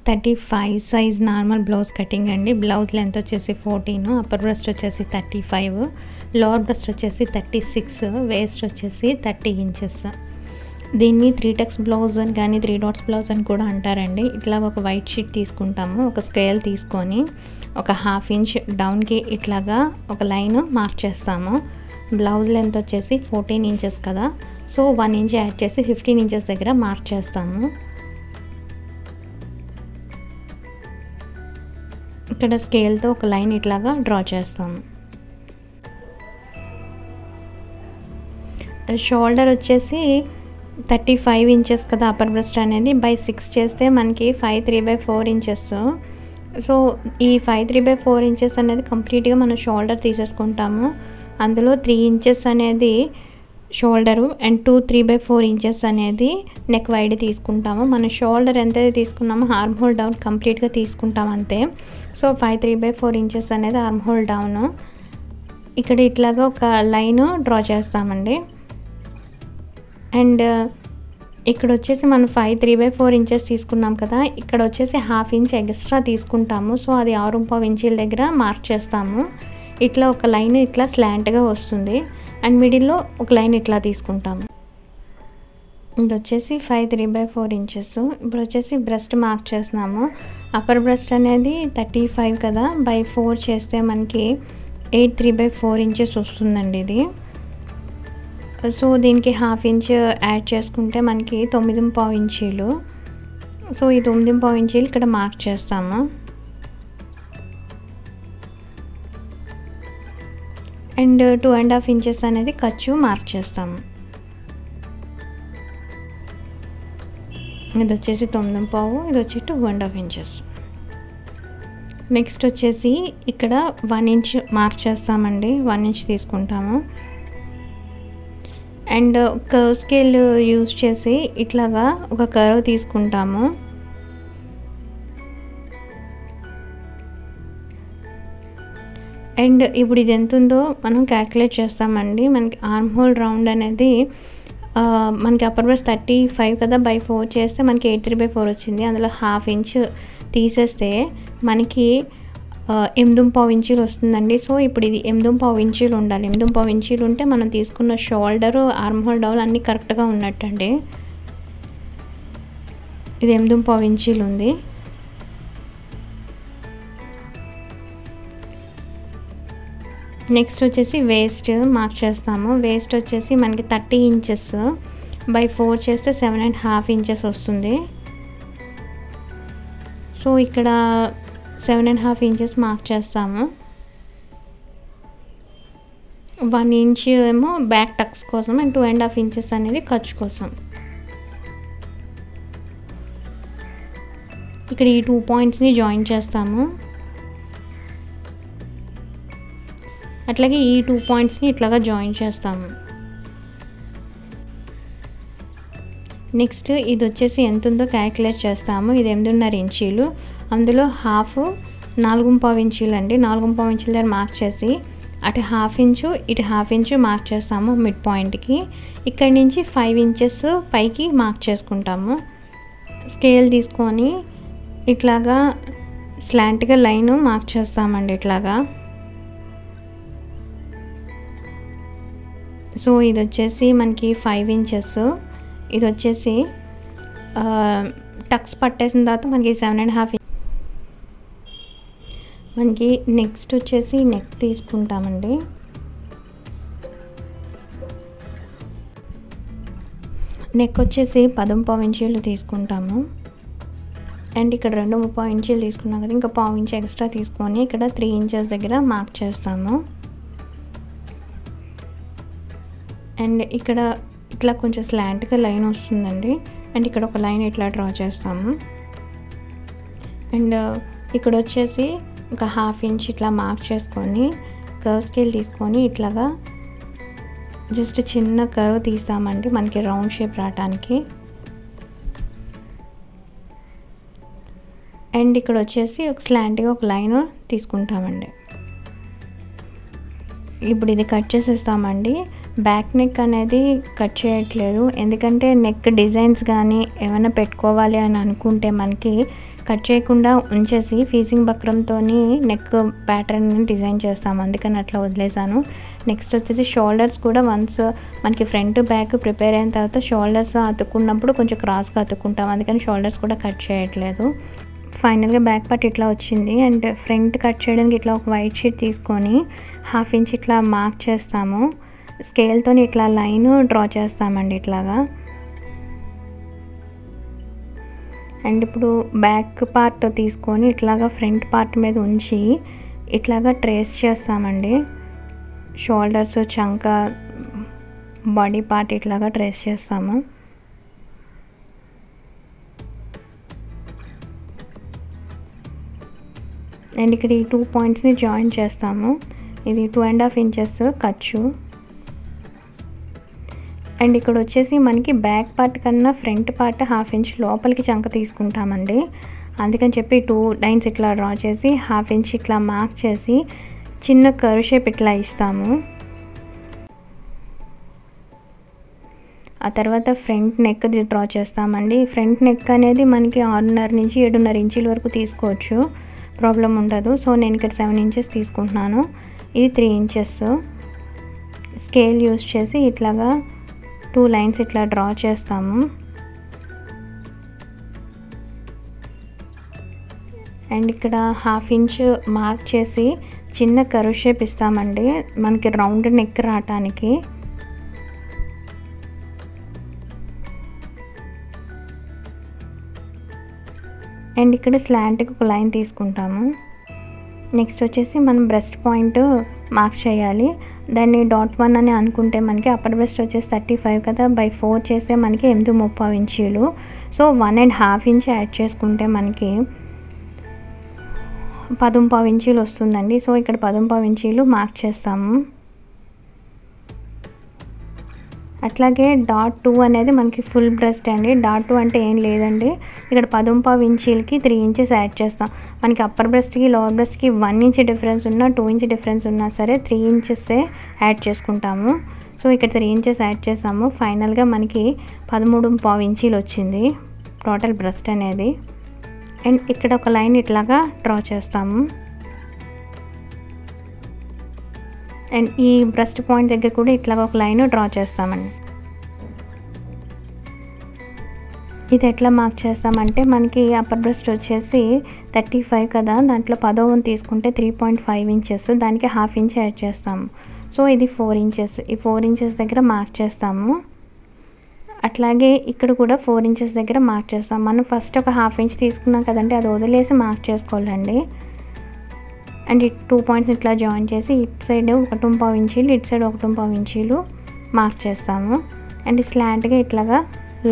35 size normal blouse cutting అండి. Blouse length వచ్చేసి 14, upper breast వచ్చేసి 35, లోవర్ బ్రెస్ట్ వచ్చేసి 36, వేస్ట్ వచ్చేసి 30 ఇంచెస్. దీన్ని 3 టక్స్ బ్లౌజ్ అని కానీ 3 డాట్స్ బ్లౌజ్ అని కూడా అంటారండి. ఇట్లాగ ఒక వైట్ షీట్ తీసుకుంటాము, ఒక స్కేల్ తీసుకొని ఒక 1/2 ఇంచ్ డౌన్కి ఇట్లాగా ఒక లైన్ మార్క్ చేస్తాము. బ్లౌజ్ లెంత్ వచ్చేసి 14 ఇంచెస్ కదా, సో 1 ఇంచ్ యాడ్ చేసి 15 ఇంచెస్ దగ్గర మార్క్ చేస్తాము. ఇక్కడ స్కేల్తో ఒక లైన్ ఇట్లాగా డ్రా చేస్తాము. షోల్డర్ వచ్చేసి 35 ఇంచెస్ కదా అప్పర్ బ్రెస్ట్ అనేది, బై 6 చేస్తే మనకి 5 3/4 ఇంచెస్. సో ఈ 5 3/4 ఇంచెస్ అనేది కంప్లీట్గా మనం షోల్డర్ తీసేసుకుంటాము. అందులో 3 ఇంచెస్ అనేది షోల్డరు అండ్ 2 3/4 ఇంచెస్ అనేది నెక్ వైడ్ తీసుకుంటాము. మన షోల్డర్ ఎంతైతే తీసుకున్నామో ఆర్మ్ హోల్ డౌన్ కంప్లీట్గా తీసుకుంటాం అంతే. సో 5 3/4 ఇంచెస్ అనేది ఆర్మ్ హోల్ డౌన్. ఇక్కడ ఇట్లాగా ఒక లైన్ డ్రా చేస్తామండి. అండ్ ఇక్కడ వచ్చేసి మనం 5 3/4 ఇంచెస్ తీసుకున్నాం కదా, ఇక్కడ వచ్చేసి 1/2 ఇంచ్ ఎక్స్ట్రా తీసుకుంటాము. సో అది 6.5 ఇంచీల దగ్గర మార్క్ చేస్తాము. ఇట్లా ఒక లైన్ ఇట్లా స్లాంట్గా వస్తుంది అండ్ మిడిల్లో ఒక లైన్ ఇట్లా తీసుకుంటాము. ఇది వచ్చేసి 5 3/4 ఇంచెస్. ఇప్పుడు వచ్చేసి బ్రెస్ట్ మార్క్ చేస్తున్నాము. అప్పర్ బ్రెస్ట్ అనేది 35 కదా, బై 4 చేస్తే మనకి 8 3/4 ఇంచెస్ వస్తుందండి ఇది. సో దీనికి 1/2 ఇంచ్ యాడ్ చేసుకుంటే మనకి 9.5 ఇంచీలు. సో ఈ 9.5 ఇంచీలు ఇక్కడ మార్క్ చేస్తాము. అండ్ 2.5 ఇంచెస్ అనేది ఖర్చు మార్క్ చేస్తాము. ఇది వచ్చేసి 9.5, ఇది వచ్చి 2.5 ఇంచెస్. నెక్స్ట్ వచ్చేసి ఇక్కడ 1 ఇంచ్ మార్క్ చేస్తామండి, 1 ఇంచ్ తీసుకుంటాము. అండ్ కర్వ్ స్కేల్ యూజ్ చేసి ఇట్లాగా ఒక కర్వ్ తీసుకుంటాము. అండ్ ఇప్పుడు ఇది ఎంత ఉందో మనం క్యాల్కులేట్ చేస్తామండి. మనకి ఆర్మ్ హోల్ రౌండ్ అనేది మనకి అప్పర్ బ్రెస్ట్ 35 కదా, బై 4 చేస్తే మనకి 8 3/4 వచ్చింది. అందులో 1/2 ఇంచ్ తీసేస్తే మనకి 8.5 ఇంచీలు వస్తుందండి. సో ఇప్పుడు ఇది 8.5 ఇంచీలు ఉండాలి. 8.5 ఇంచీలు ఉంటే మనం తీసుకున్న షోల్డరు ఆర్మ్ హోల్ డౌన్ అన్నీ కరెక్ట్గా ఉన్నట్టండి. ఇది 8.5 ఇంచీలు ఉంది. నెక్స్ట్ వచ్చేసి వేస్ట్ మార్క్ చేస్తాము. వేస్ట్ వచ్చేసి మనకి 30 ఇంచెస్, బై 4 చేస్తే 7.5 ఇంచెస్ వస్తుంది. సో ఇక్కడ 7.5 ఇంచెస్ మార్క్ చేస్తాము. 1 ఇంచ్ ఏమో బ్యాక్ టక్స్ కోసం అండ్ 2.5 ఇంచెస్ అనేది ఖర్చు కోసం. ఇక్కడ ఈ 2 పాయింట్స్ని జాయిన్ చేస్తాము. అట్లాగే ఈ 2 పాయింట్స్ని ఇట్లాగా జాయిన్ చేస్తాము. నెక్స్ట్ ఇది వచ్చేసి ఎంత ఉందో క్యాల్కులేట్ చేస్తాము. ఇది 8.5 ఇంచీలు, అందులో హాఫ్ 4.5 ఇంచీలు అండి. 4.5 ఇంచుల దగ్గర మార్క్ చేసి అటు 1/2 ఇంచు ఇటు 1/2 ఇంచు మార్క్ చేస్తాము మిడ్ పాయింట్కి. ఇక్కడి నుంచి 5 ఇంచెస్ పైకి మార్క్ చేసుకుంటాము. స్కేల్ తీసుకొని ఇట్లాగా స్లాంట్గా లైన్ మార్క్ చేస్తామండి ఇట్లాగా. సో ఇది వచ్చేసి మనకి 5 ఇంచెస్. ఇది వచ్చేసి టక్స్ పట్టేసిన తర్వాత మనకి 7.5. మనకి నెక్స్ట్ వచ్చేసి నెక్ తీసుకుంటామండి. నెక్ వచ్చేసి 10.5 ఇంచీలు తీసుకుంటాము. అండ్ ఇక్కడ 2.5 ఇంచీలు తీసుకున్నాం కదా, ఇంకా 1/2 ఇంచ్ ఎక్స్ట్రా తీసుకొని ఇక్కడ 3 ఇంచెస్ దగ్గర మార్క్ చేస్తాము. అండ్ ఇక్కడ ఇట్లా కొంచెం స్లాంట్గా లైన్ వస్తుందండి. అండ్ ఇక్కడ ఒక లైన్ ఇట్లా డ్రా చేస్తాము. అండ్ ఇక్కడ వచ్చేసి ఒక 1/2 ఇంచ్ ఇట్లా మార్క్ చేసుకొని కర్వ్ స్కేల్ తీసుకొని ఇట్లాగా జస్ట్ చిన్న కర్వ్ తీస్తామండి మనకి రౌండ్ షేప్ రావడానికి. అండ్ ఇక్కడ వచ్చేసి ఒక స్లాంట్గా ఒక లైన్ తీసుకుంటామండి. ఇప్పుడు ఇది కట్ చేసేస్తామండి. బ్యాక్ నెక్ అనేది కట్ చేయట్లేదు, ఎందుకంటే నెక్ డిజైన్స్ కానీ ఏమైనా పెట్టుకోవాలి అని అనుకుంటే మనకి కట్ చేయకుండా ఉంచేసి ఫీజింగ్ బక్రంతో నెక్ ప్యాటర్న్ని డిజైన్ చేస్తాము, అందుకని అట్లా వదిలేసాను. నెక్స్ట్ వచ్చేసి షోల్డర్స్ కూడా వన్స్ మనకి ఫ్రంట్ బ్యాక్ ప్రిపేర్ అయిన తర్వాత షోల్డర్స్ అతుక్కున్నప్పుడు కొంచెం క్రాస్గా అతుక్కుంటాం, అందుకని షోల్డర్స్ కూడా కట్ చేయట్లేదు. ఫైనల్గా బ్యాక్ పార్ట్ ఇట్లా వచ్చింది. అండ్ ఫ్రంట్ కట్ చేయడానికి ఇట్లా ఒక వైట్ షీట్ తీసుకొని 1/2 ఇంచ్ ఇట్లా మార్క్ చేస్తాము. స్కేల్తో ఇట్లా లైన్ డ్రా చేస్తామండి ఇట్లాగా. అండ్ ఇప్పుడు బ్యాక్ పార్ట్ తీసుకొని ఇట్లాగా ఫ్రంట్ పార్ట్ మీద ఉంచి ఇట్లాగా ట్రేస్ చేస్తామండి. షోల్డర్స్, చంక, బాడీ పార్ట్ ఇట్లాగా ట్రేస్ చేస్తాము. అండ్ ఇక్కడ ఈ 2 పాయింట్స్ని జాయిన్ చేస్తాము. ఇది 2.5 ఇంచెస్ ఖర్చు. అండ్ ఇక్కడ వచ్చేసి మనకి బ్యాక్ పార్ట్ కన్నా ఫ్రంట్ పార్ట్ 1/2 ఇంచ్ లోపలికి చంక తీసుకుంటామండి, అందుకని చెప్పి 2 లైన్స్ ఇట్లా డ్రా చేసి 1/2 ఇంచ్ ఇట్లా మార్క్ చేసి చిన్న కర్వ్ షేప్ ఇట్లా ఇస్తాము. ఆ తర్వాత ఫ్రంట్ నెక్ డ్రా చేస్తామండి. ఫ్రంట్ నెక్ అనేది మనకి 6.5 నుంచి 7.5 ఇంచుల వరకు తీసుకోవచ్చు, ప్రాబ్లం ఉండదు. సో నేను ఇక్కడ 7 ఇంచెస్ తీసుకుంటున్నాను, ఇది 3 ఇంచెస్. స్కేల్ యూస్ చేసి ఇట్లాగా 2 లైన్స్ ఇట్లా డ్రా చేస్తాము. అండ్ ఇక్కడ 1/2 ఇంచ్ మార్క్ చేసి చిన్న కర్వ్ షేప్ ఇస్తామండి మనకి రౌండ్ నెక్ రావటానికి. అండ్ ఇక్కడ స్లాంట్కి ఒక లైన్ తీసుకుంటాము. నెక్స్ట్ వచ్చేసి మనం బ్రెస్ట్ పాయింట్ మార్క్ చేయాలి. దాన్ని .1 అని అనుకుంటే మనకి అప్పర్ బ్రెస్ట్ వచ్చేసి 35 కదా, బై 4 చేస్తే మనకి 8.35 ఇంచీలు. సో 1.5 ఇంచ్ యాడ్ చేసుకుంటే మనకి 10.5 ఇంచీలు వస్తుందండి. సో ఇక్కడ 10.5 ఇంచీలు మార్క్ చేస్తాము. అట్లాగే .2 అనేది మనకి ఫుల్ బ్రెస్ట్ అండి. .2 అంటే ఏం లేదండి, ఇక్కడ 10.5 ఇంచీలకి 3 ఇంచెస్ యాడ్ చేస్తాం. మనకి అప్పర్ బ్రెస్ట్కి లోవర్ బ్రెస్ట్కి 1 ఇంచ్ డిఫరెన్స్ ఉన్నా 2 ఇంచ్ డిఫరెన్స్ ఉన్నా సరే 3 ఇంచెస్సే యాడ్ చేసుకుంటాము. సో ఇక్కడ 3 ఇంచెస్ యాడ్ చేసాము. ఫైనల్గా మనకి 13.5 ఇంచీలు వచ్చింది టోటల్ బ్రెస్ట్ అనేది. అండ్ ఇక్కడ ఒక లైన్ ఇట్లాగా డ్రా చేస్తాము. అండ్ ఈ బ్రెస్ట్ పాయింట్ దగ్గర కూడా ఇట్లాగా ఒక లైన్ డ్రా చేస్తామండి. ఇది ఎట్లా మార్క్ చేస్తామంటే మనకి అప్పర్ బ్రెస్ట్ వచ్చేసి 35 కదా, దాంట్లో 10వ తీసుకుంటే 3.5 ఇంచెస్, దానికి 1/2 ఇంచ్ యాడ్ చేస్తాము. సో ఇది 4 ఇంచెస్. ఈ 4 ఇంచెస్ దగ్గర మార్క్ చేస్తాము. అట్లాగే ఇక్కడ కూడా 4 ఇంచెస్ దగ్గర మార్క్ చేస్తాం. మనం ఫస్ట్ ఒక 1/2 ఇంచ్ తీసుకున్నాం కదండి, అది వదిలేసి మార్క్ చేసుకోవాలండి. అండ్ ఈ 2 పాయింట్స్ ఇట్లా జాయిన్ చేసి ఇటు సైడ్ 1.5 ఇంచీలు, ఇటు సైడ్ 1.5 ఇంచీలు మార్క్ చేస్తాము. అండ్ స్లాంట్గా ఇట్లాగా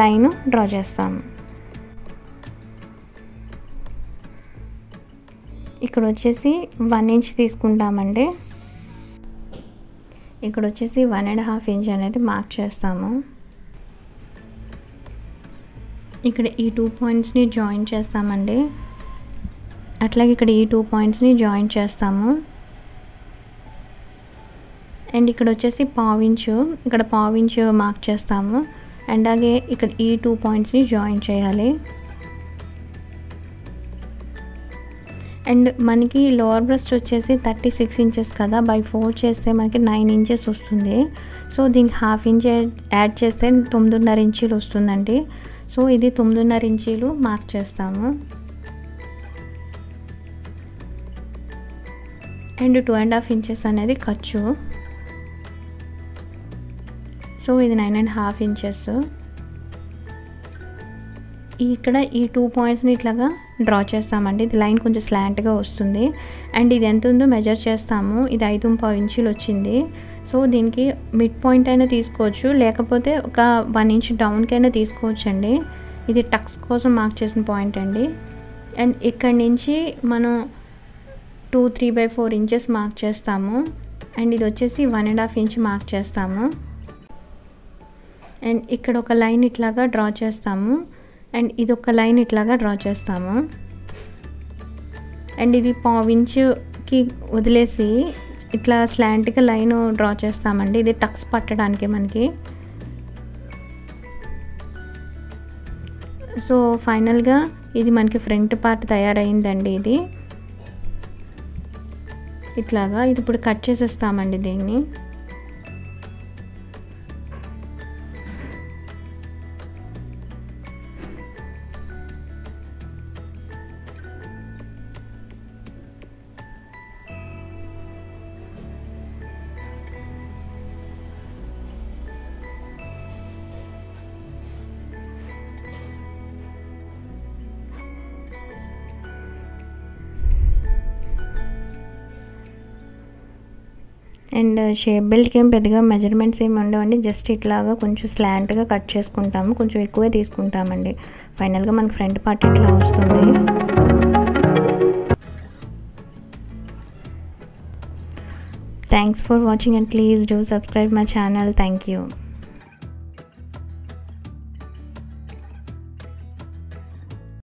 లైన్ డ్రా చేస్తాము. ఇక్కడ వచ్చేసి 1 ఇంచ్ తీసుకుంటామండి. ఇక్కడ వచ్చేసి 1.5 ఇంచ్ అనేది మార్క్ చేస్తాము. ఇక్కడ ఈ 2 పాయింట్స్ని జాయిన్ చేస్తామండి. అట్లాగే ఇక్కడ ఈ 2 పాయింట్స్ని జాయిన్ చేస్తాము. అండ్ ఇక్కడ వచ్చేసి 1/4 ఇంచు, ఇక్కడ 1/4 ఇంచు మార్క్ చేస్తాము. అండ్ అలాగే ఇక్కడ ఈ 2 పాయింట్స్ని జాయిన్ చేయాలి. అండ్ మనకి లోవర్ బ్రెస్ట్ వచ్చేసి 36 ఇంచెస్ కదా, బై 4 చేస్తే మనకి 9 ఇంచెస్ వస్తుంది. సో దీనికి 1/2 ఇంచ్ యాడ్ చేస్తే 9.5 ఇంచీలు వస్తుందండి. సో ఇది 9.5 ఇంచీలు మార్క్ చేస్తాము. అండ్ 2.5 ఇంచెస్ అనేది ఖర్చు. సో ఇది 9.5 ఇంచెస్. ఇక్కడ ఈ 2 పాయింట్స్ని ఇట్లాగా డ్రా చేస్తామండి. ఇది లైన్ కొంచెం స్లాంట్గా వస్తుంది. అండ్ ఇది ఎంత ఉందో మెజర్ చేస్తాము. ఇది 5.5 ఇంచులు వచ్చింది. సో దీనికి మిడ్ పాయింట్ అయినా తీసుకోవచ్చు, లేకపోతే ఒక 1 ఇంచ్ డౌన్కైనా తీసుకోవచ్చు అండి. ఇది టక్స్ కోసం మార్క్ చేసిన పాయింట్ అండి. అండ్ ఇక్కడి నుంచి మనం 2-3/4 ఇంచెస్ మార్క్ చేస్తాము. అండ్ ఇది వచ్చేసి 1.5 ఇంచ్ మార్క్ చేస్తాము. అండ్ ఇక్కడ ఒక లైన్ ఇట్లాగా డ్రా చేస్తాము. అండ్ ఇది ఒక లైన్ ఇట్లాగా డ్రా చేస్తాము. అండ్ ఇది 1/4 ఇంచుకి వదిలేసి ఇట్లా స్లాంట్గా లైన్ డ్రా చేస్తామండి. ఇది టక్స్ పట్టడానికి మనకి. సో ఫైనల్గా ఇది మనకి ఫ్రంట్ పార్ట్ తయారైందండి. ఇది ఇట్లాగా ఇది ఇప్పుడు కట్ చేసేస్తామండి దీన్ని. అండ్ షేప్ బెల్ట్కి ఏం పెద్దగా మెజర్మెంట్స్ ఏమి ఉండవండి. జస్ట్ ఇట్లాగా కొంచెం స్లాంట్గా కట్ చేసుకుంటాము, కొంచెం ఎక్కువే తీసుకుంటామండి. ఫైనల్గా మనకి ఫ్రంట్ పార్ట్ ఇట్లా వస్తుంది. Thanks for watching and please do subscribe my channel. Thank you.